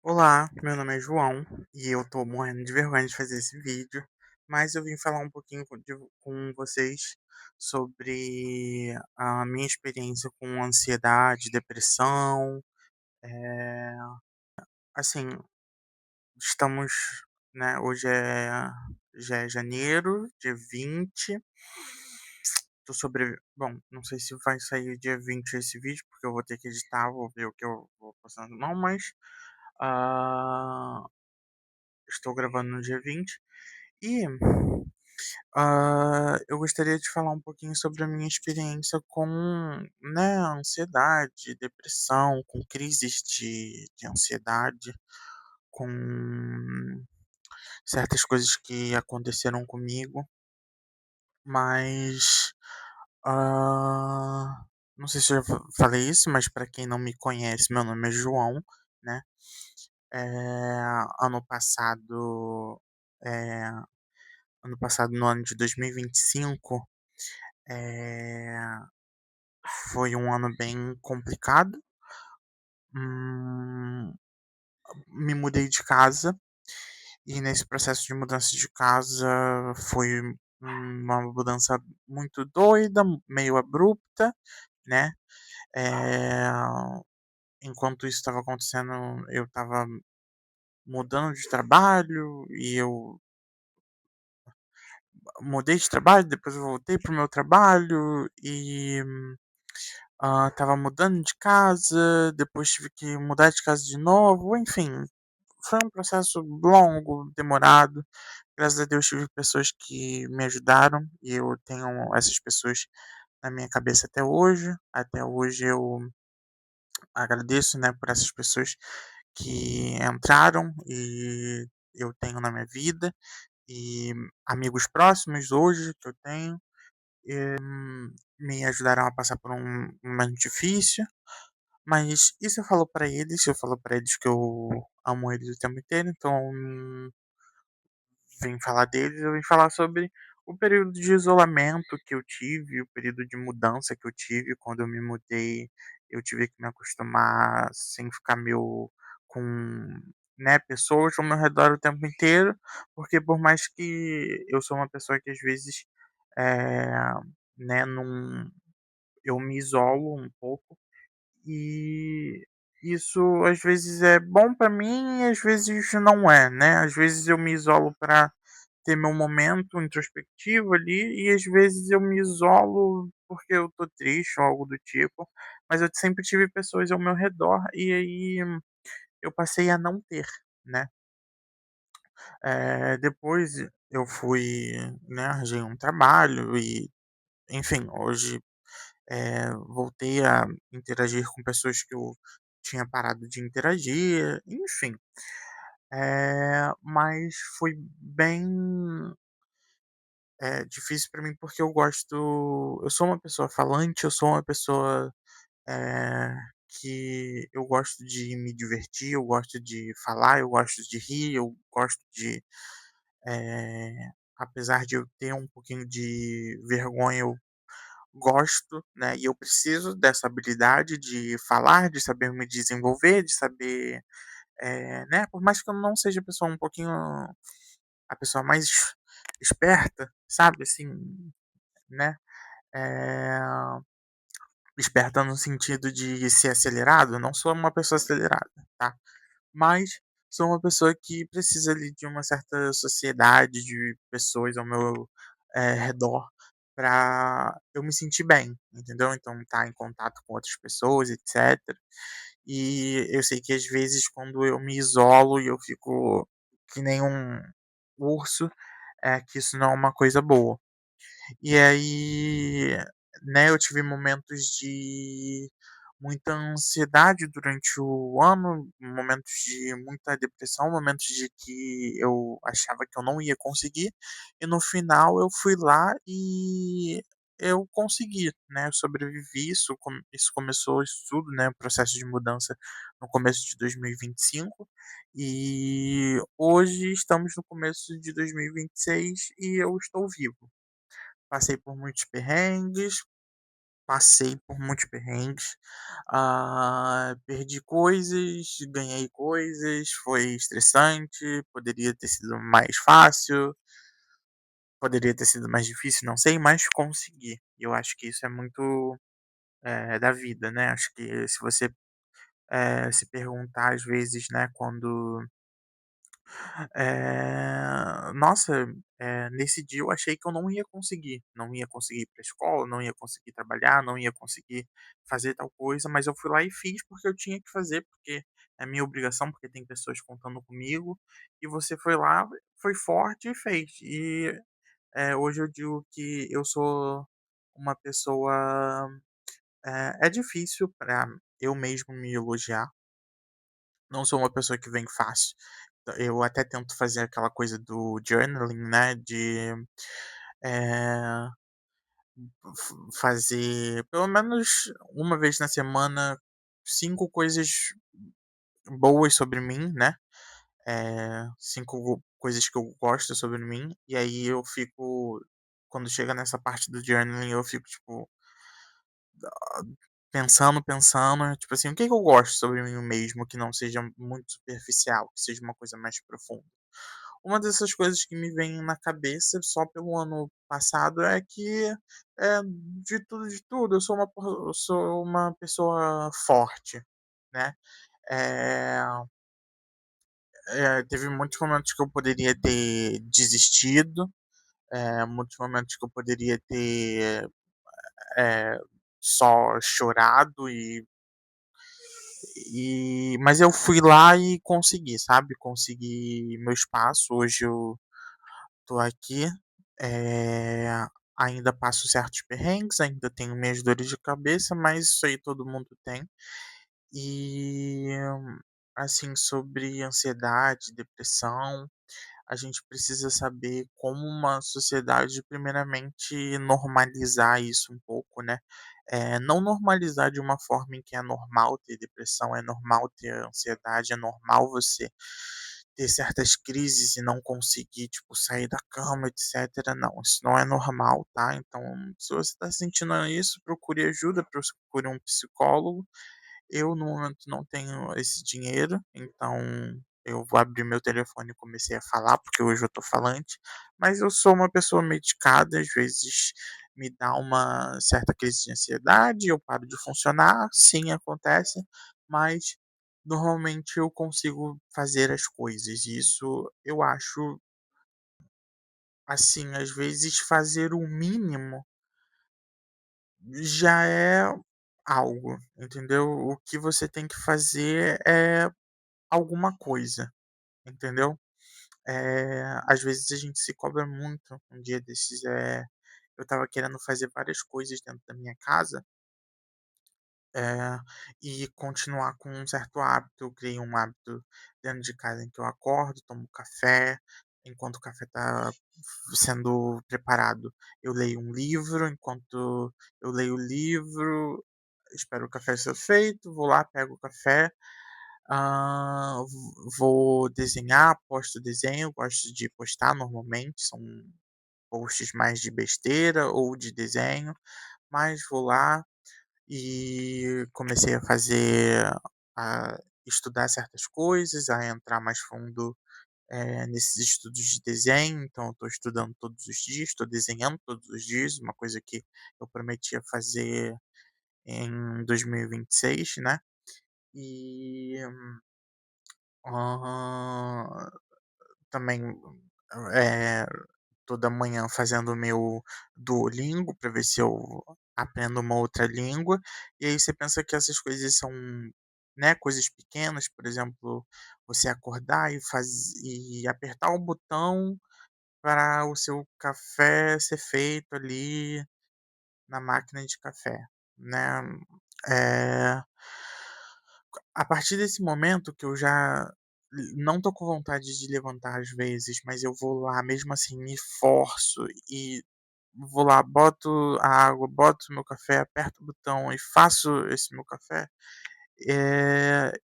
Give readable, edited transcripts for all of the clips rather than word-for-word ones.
Olá, meu nome é João e eu tô morrendo de vergonha de fazer esse vídeo, mas eu vim falar um pouquinho com vocês sobre a minha experiência com ansiedade, depressão. eh, assim, estamos, né, hoje já é janeiro, dia 20. Bom, não sei se vai sair dia 20 esse vídeo, porque eu vou ter que editar, vou ver o que eu vou postando, não, mas ah, estou gravando no dia 20. E, eu gostaria de falar um pouquinho sobre a minha experiência com, né, ansiedade, depressão, com crises de ansiedade, com certas coisas que aconteceram comigo, mas, não sei se eu já falei isso, mas para quem não me conhece, meu nome é João, né? Ano passado, eh, no ano de 2025, eh foi um ano bem complicado. Hum, Me mudei de casa e nesse processo de mudança de casa foi uma mudança muito doida, meio abrupta, né. Eh, Enquanto isso estava acontecendo, eu estava mudando de trabalho e eu mudei de trabalho, depois eu voltei para o meu trabalho e, estava mudando de casa, depois tive que mudar de casa de novo, enfim. Foi um processo longo, demorado. Graças a Deus tive pessoas que me ajudaram e eu tenho essas pessoas na minha cabeça até hoje. Até hoje eu agradeço, né, por essas pessoas que entraram e eu tenho na minha vida e amigos próximos hoje que eu tenho, me ajudaram a passar por um momento difícil. Mas e se eu falo pra eles, se eu falo pra eles que eu amo eles o tempo inteiro, então vim falar deles, eu vim falar sobre o período de isolamento que eu tive, o período de mudança que eu tive quando eu me mudei. Eu tive que me acostumar sem ficar com, né, pessoas ao meu redor o tempo inteiro, porque por mais que eu sou uma pessoa que às vezes, eh, né, não, eu me isolo um pouco e isso às vezes é bom pra mim e às vezes não é, né. Às vezes eu me isolo pra ter meu momento introspectivo ali, e às vezes eu me isolo porque eu tô triste ou algo do tipo, mas eu sempre tive pessoas ao meu redor e aí eu passei a não ter, né. Depois eu fui, né, arranjei um trabalho e, enfim, hoje, voltei a interagir com pessoas que eu tinha parado de interagir, enfim. Mas foi bem, difícil pra mim, porque eu sou uma pessoa falante, eu sou uma pessoa, eh, que eu gosto de me divertir, eu gosto de falar, eu gosto de rir, eu gosto de, eh, apesar de eu ter um pouquinho de vergonha, eu gosto, né, e eu preciso dessa habilidade de falar, de saber me desenvolver, de saber, né, por mais que eu não seja a pessoa um pouquinho a pessoa mais esperta, sabe, assim, né, eh, esperta no sentido de ser acelerado, eu não sou uma pessoa acelerada, tá, mas sou uma pessoa que precisa ali de uma certa sociedade de pessoas ao meu, redor pra eu me sentir bem, entendeu, então estar em contato com outras pessoas, etcétera. E eu sei que às vezes quando eu me isolo e eu fico que nem um urso, que isso não é uma coisa boa. E aí, né, eu tive momentos de muita ansiedade durante o ano, momentos de muita depressão, momentos de que eu achava que eu não ia conseguir, e no final eu fui lá e eu consegui, né, eu sobrevivi, isso começou isso tudo, né, o processo de mudança no começo de 2025, e hoje estamos no começo de 2026 e eu estou vivo. Passei por muitos perrengues, passei por muitos perrengues, perdi coisas, ganhei coisas, foi estressante, poderia ter sido mais fácil, poderia ter sido mais difícil, não sei, mas consegui. E eu acho que isso é muito, da vida, né, acho que se você, se perguntar às vezes, né, quando nossa, nesse dia eu achei que eu não ia conseguir, não ia conseguir ir pra escola, não ia conseguir trabalhar, não ia conseguir fazer tal coisa, mas eu fui lá e fiz porque eu tinha que fazer, porque é minha obrigação, porque tem pessoas contando comigo, e você foi lá, foi forte e fez. E, hoje eu digo que eu sou uma pessoa, é difícil pra eu mesmo me elogiar, não sou uma pessoa que vem fácil. Eu até tento fazer aquela coisa do journaling, né, de, eh, fazer pelo menos uma vez na semana 5 coisas boas sobre mim, né, 5 coisas que eu gosto sobre mim, e aí eu fico quando chega nessa parte do journaling eu fico tipo pensando, tipo assim, o que que eu gosto sobre mim mesmo que não seja muito superficial, que seja uma coisa mais profunda. Uma dessas coisas que me vem na cabeça só pelo ano passado é que, de tudo, eu sou uma pessoa forte, né. Eh teve muitos momentos que eu poderia ter desistido, muitos momentos que eu poderia ter, eh, só chorado mas eu fui lá e consegui, sabe, consegui meu espaço. Hoje eu tô aqui, eh, ainda passo certos perrengues, ainda tenho minhas dores de cabeça, mas isso aí todo mundo tem. E, assim, sobre ansiedade, depressão, a gente precisa saber como uma sociedade, primeiramente, normalizar isso um pouco, né. Não normalizar de uma forma em que é normal ter depressão, é normal ter ansiedade, é normal você ter certas crises e não conseguir, tipo, sair da cama, etcétera. Não, isso não é normal, tá. Então, se você está sentindo isso, procure ajuda, procure um psicólogo. Eu, no momento, não tenho esse dinheiro, então eu vou abrir meu telefone e comecei a falar, porque hoje eu tô falante, mas eu sou uma pessoa medicada, às vezes me dá uma certa crise de ansiedade, eu paro de funcionar, sim, acontece, mas normalmente eu consigo fazer as coisas. E isso eu acho, assim, às vezes fazer o mínimo já é algo, entendeu? O que você tem que fazer é alguma coisa, entendeu? Às vezes a gente se cobra muito. Um dia desses, eu estava querendo fazer várias coisas dentro da minha casa, eh, e continuar com um certo hábito. Eu criei um hábito dentro de casa em que eu acordo, tomo café, enquanto o café está sendo preparado, eu leio um livro, enquanto eu leio o livro, espero o café ser feito, vou lá, pego o café. Vou desenhar, posto desenho, gosto de postar normalmente, são posts mais de besteira ou de desenho, mas vou lá e comecei a fazer a estudar certas coisas, a entrar mais fundo, nesses estudos de desenho, então eu estou estudando todos os dias, estou desenhando todos os dias, uma coisa que eu prometia fazer em 2026, né. E, hã também, eh, toda manhã fazendo o meu Duolingo para ver se eu aprendo uma outra língua. E aí você pensa que essas coisas são, né, coisas pequenas, por exemplo, você acordar e apertar o botão para o seu café ser feito ali na máquina de café, né. Eh a partir desse momento que eu já não tô com vontade de levantar às vezes, mas eu vou lá, mesmo assim me forço e vou lá, boto a água, boto o meu café, aperto o botão e faço esse meu café,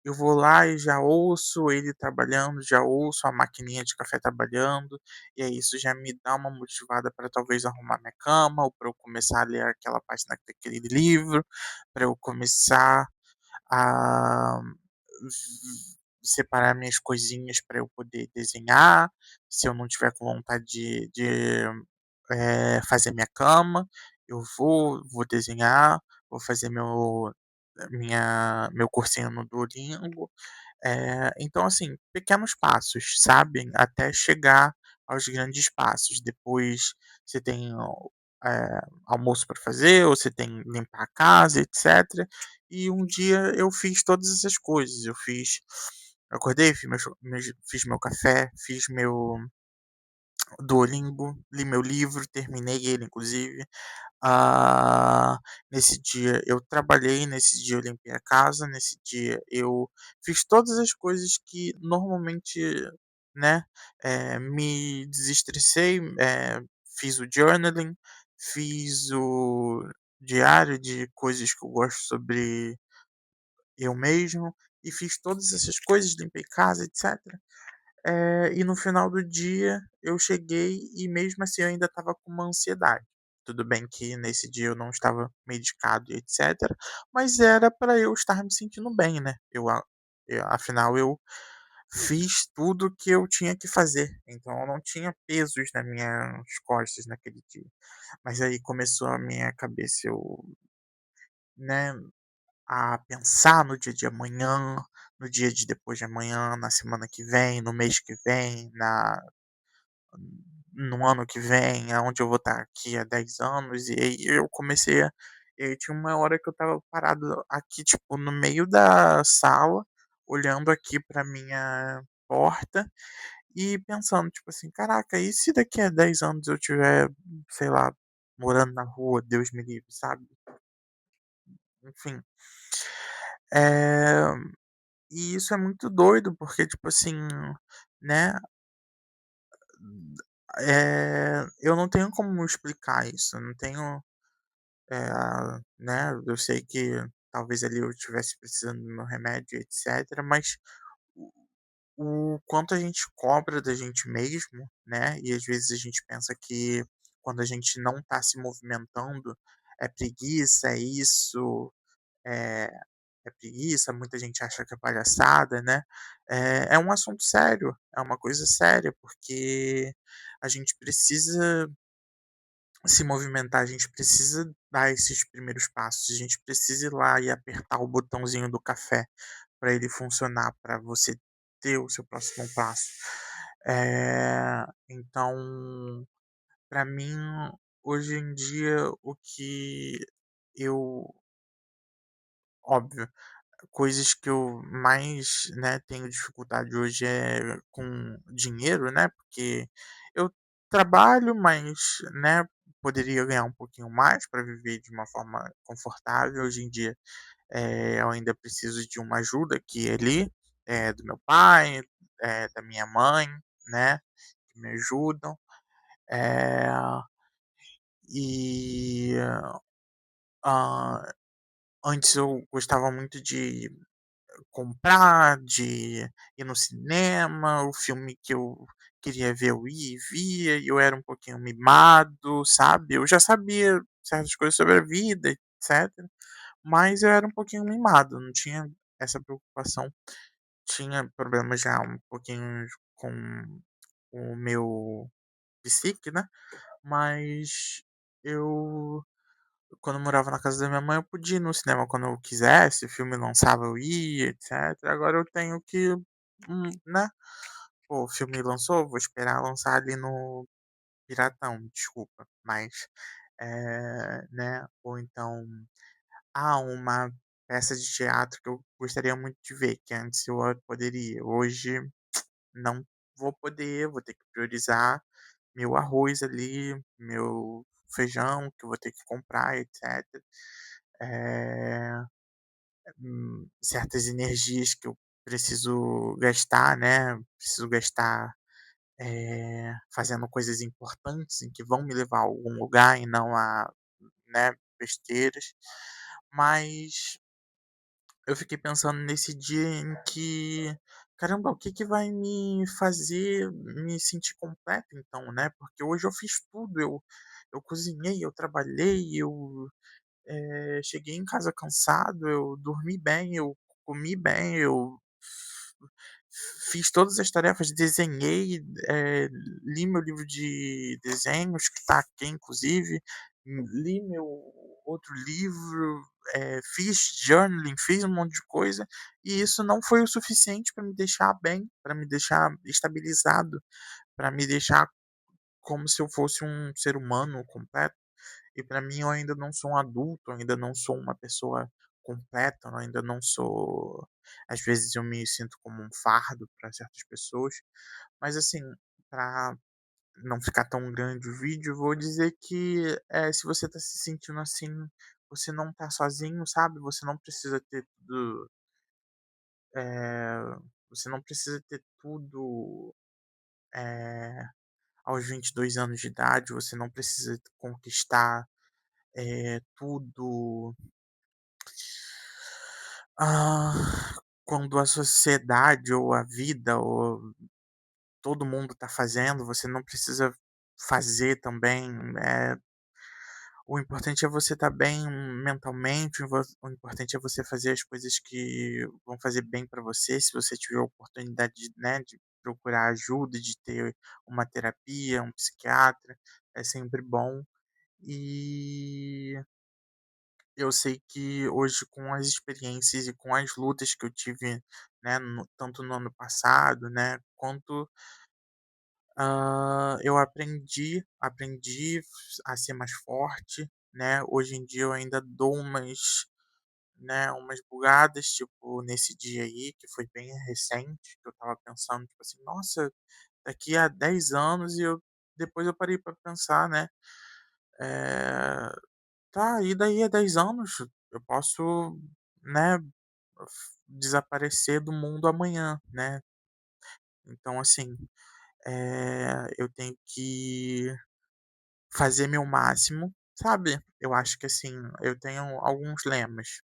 eu vou lá e já ouço ele trabalhando, já ouço a maquininha de café trabalhando, e aí isso já me dá uma motivada para talvez arrumar minha cama ou para eu começar a ler aquela página daquele livro, para eu começar a separar minhas coisinhas para eu poder desenhar, se eu não tiver com vontade de fazer minha cama, eu vou desenhar, vou fazer meu cursinho no Duolingo. Então, assim, pequenos passos, sabe, até chegar aos grandes passos. Depois você tem almoço para fazer, ou você tem limpar a casa, etcétera. E um dia eu fiz todas essas coisas, acordei, fiz meu café, fiz meu Duolingo, li meu livro, terminei ele inclusive. Ah, Nesse dia eu trabalhei, nesse dia eu limpei a casa, nesse dia eu fiz todas as coisas que normalmente, né, me desestressei, fiz o journaling, fiz o diário de coisas que eu gosto sobre eu mesmo, e fiz todas essas coisas, limpei casa, etcétera. E no final do dia eu cheguei e mesmo assim eu ainda estava com uma ansiedade. Tudo bem que nesse dia eu não estava medicado e etcétera, mas era para eu estar me sentindo bem, né. Afinal eu fiz tudo que eu tinha que fazer, então eu não tinha pesos nas minhas costas naquele dia. Mas aí começou a minha cabeça né, a pensar no dia de amanhã, no dia de depois de amanhã, na semana que vem, no mês que vem, no ano que vem, aonde eu vou estar aqui há 10 anos, e aí eu comecei a e aí tinha uma hora que eu estava parado aqui, tipo, no meio da sala, olhando aqui pra minha porta e pensando, tipo assim: "Caraca, e se daqui a 10 anos eu tiver, sei lá, morando na rua, Deus me livre", sabe? Enfim, eh, e isso é muito doido, porque, tipo assim, né, eu não tenho como explicar isso, eu não tenho, né, eu sei que talvez ali eu estivesse precisando do meu remédio, etcétera, mas o o quanto a gente cobra da gente mesmo, né, e às vezes a gente pensa que quando a gente não está se movimentando, é preguiça, é isso, é é preguiça, muita gente acha que é palhaçada, né. É um assunto sério, é uma coisa séria, porque a gente precisa se movimentar, a gente precisa dar esses primeiros passos, a gente precisa ir lá e apertar o botãozinho do café para ele funcionar, para você ter o seu próximo passo. Então, para mim, hoje em dia, o que eu óbvio, coisas que eu mais, né, tenho dificuldade hoje é com dinheiro, né, porque eu trabalho, mas, né, poderia ganhar um pouquinho mais para viver de uma forma confortável. Hoje em dia, eu ainda preciso de uma ajuda que é ali, do meu pai, da minha mãe, né, que me ajudam. Eh, e, hã, Antes eu gostava muito de comprar, de ir no cinema, o filme que eu queria ver eu ia e via, e eu era um pouquinho mimado, sabe. Eu já sabia certas coisas sobre a vida, etcétera, mas eu era um pouquinho mimado, não tinha essa preocupação. Tinha problemas já um pouquinho com o meu psique, né, mas eu quando eu morava na casa da minha mãe, eu podia ir no cinema quando eu quisesse, o filme lançava eu ia, etcétera. Agora eu tenho que, né, pô, o filme lançou, vou esperar lançar ali no piratão, desculpa, mas, né, ou então, uma peça de teatro que eu gostaria muito de ver, que antes eu poderia, hoje não vou poder, vou ter que priorizar meu arroz ali, meu feijão que eu vou ter que comprar, etcétera. Eh, Certas energias que eu preciso gastar, né, preciso gastar, fazendo coisas importantes em que vão me levar a algum lugar e não a, né, besteiras. Mas eu fiquei pensando nesse dia em que, caramba, o que que vai me fazer me sentir completo então, né, porque hoje eu fiz tudo, eu cozinhei, eu trabalhei, cheguei em casa cansado, eu dormi bem, eu comi bem, eu fiz todas as tarefas, desenhei, li meu livro de desenhos, que tá aqui inclusive, li meu outro livro, fiz journaling, fiz um monte de coisa, e isso não foi o suficiente para me deixar bem, para me deixar estabilizado, para me deixar como se eu fosse um ser humano completo. E para mim eu ainda não sou um adulto, eu ainda não sou uma pessoa completa, eu ainda não sou, às vezes eu me sinto como um fardo para certas pessoas, mas assim, para não ficar tão grande o vídeo, eu vou dizer que, se você tá se sentindo assim, você não tá sozinho, sabe, você não precisa ter tudo, eh, você não precisa ter tudo, eh, aos 22 anos de idade, você não precisa conquistar, tudo. Ah, quando a sociedade ou a vida ou todo mundo está fazendo, você não precisa fazer também, o importante é você estar bem mentalmente, o importante é você fazer as coisas que vão fazer bem para você, se você tiver a oportunidade de, né, de procurar ajuda, de ter uma terapia, um psiquiatra, é sempre bom. E eu sei que hoje com as experiências e com as lutas que eu tive, né, tanto no ano passado, né, quanto, eu aprendi a ser mais forte, né. Hoje em dia eu ainda dou umas, né, umas bugadas, tipo, nesse dia aí, que foi bem recente, que eu estava pensando, tipo assim: "Nossa, daqui a 10 anos", e depois eu parei para pensar, né, eh, tá, e daí a 10 anos? Eu posso, né, desaparecer do mundo amanhã, né. Então assim, eu tenho que fazer meu máximo, sabe. Eu acho que assim, eu tenho alguns lemas,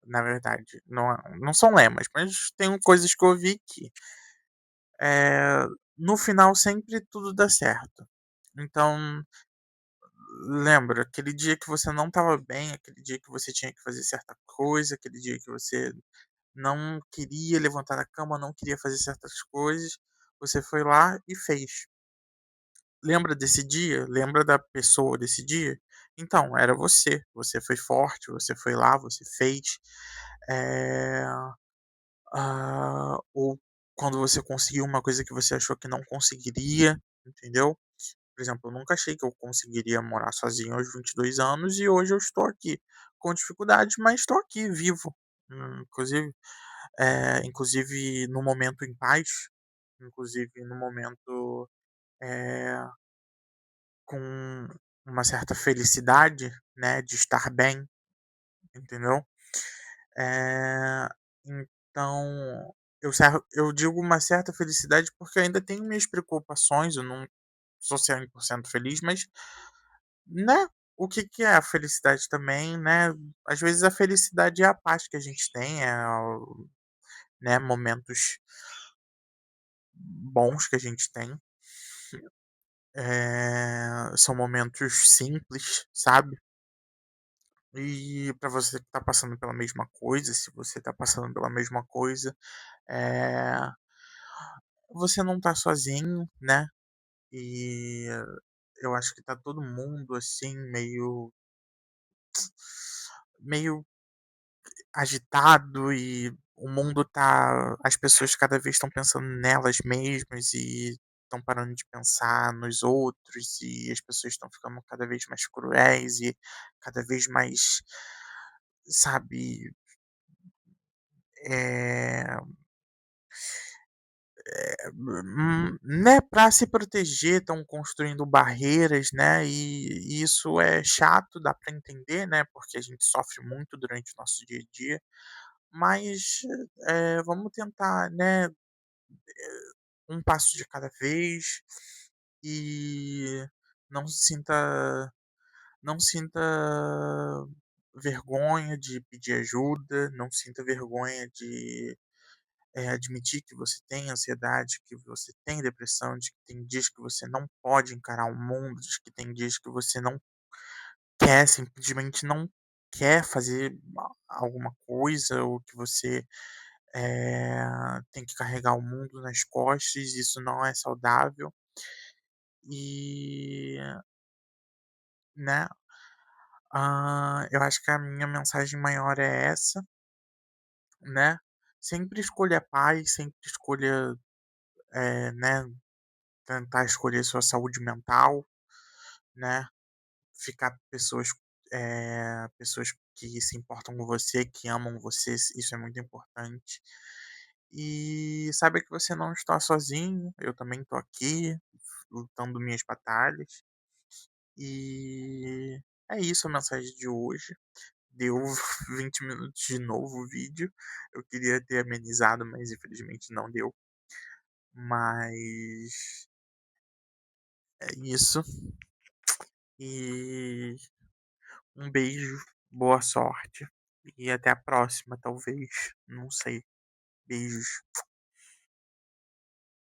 na verdade, não são lemas, mas tenho coisas que eu vi que, no final sempre tudo dá certo. Então, lembra, aquele dia que você não estava bem, aquele dia que você tinha que fazer certa coisa, aquele dia que você não queria levantar da cama, não queria fazer certas coisas, você foi lá e fez. Lembra desse dia? Lembra da pessoa desse dia? Então, era você. Você foi forte, você foi lá, você fez. Eh, ou quando você conseguiu uma coisa que você achou que não conseguiria, entendeu? Por exemplo, eu nunca achei que eu conseguiria morar sozinho aos 22 anos e hoje eu estou aqui, com dificuldades, mas estou aqui vivo. Inclusive, inclusive no momento em paz, inclusive no momento, eh, com uma certa felicidade, né, de estar bem, entendeu? Eh, então eu digo uma certa felicidade, porque eu ainda tenho minhas preocupações, eu não sou 100% feliz, mas, né, o que que é a felicidade também, né? Às vezes a felicidade é a paz que a gente tem, né, momentos bons que a gente tem. São momentos simples, sabe. E para você que tá passando pela mesma coisa, se você tá passando pela mesma coisa, eh, você não tá sozinho, né. E eu acho que tá todo mundo, assim, meio agitado e o mundo tá, as pessoas cada vez estão pensando nelas mesmas e estão parando de pensar nos outros, e as pessoas estão ficando cada vez mais cruéis e cada vez mais, sabe, eh, né, para se proteger estão construindo barreiras, né, e isso é chato, dá para entender, né, porque a gente sofre muito durante o nosso dia a dia, mas, vamos tentar, né, um passo de cada vez e não sinta não sinta vergonha de pedir ajuda, não sinta vergonha de, admitir que você tem ansiedade, que você tem depressão, de que tem dias que você não pode encarar o mundo, de que tem dias que você não quer, simplesmente não quer fazer alguma coisa, ou que você, tem que carregar o mundo nas costas, isso não é saudável. E, né, eu acho que a minha mensagem maior é essa, né, sempre escolha a paz, sempre escolha, né, tentar escolher sua saúde mental, né, ficar com pessoas, pessoas que se importam com você, que amam você, isso é muito importante. E saiba que você não está sozinho, eu também estou aqui, lutando minhas batalhas. E é isso a mensagem de hoje. Deu 20 minutos de novo o vídeo. Eu queria ter amenizado, mas infelizmente não deu. Mas é isso. E um beijo, boa sorte. E até a próxima, talvez. Não sei. Beijos.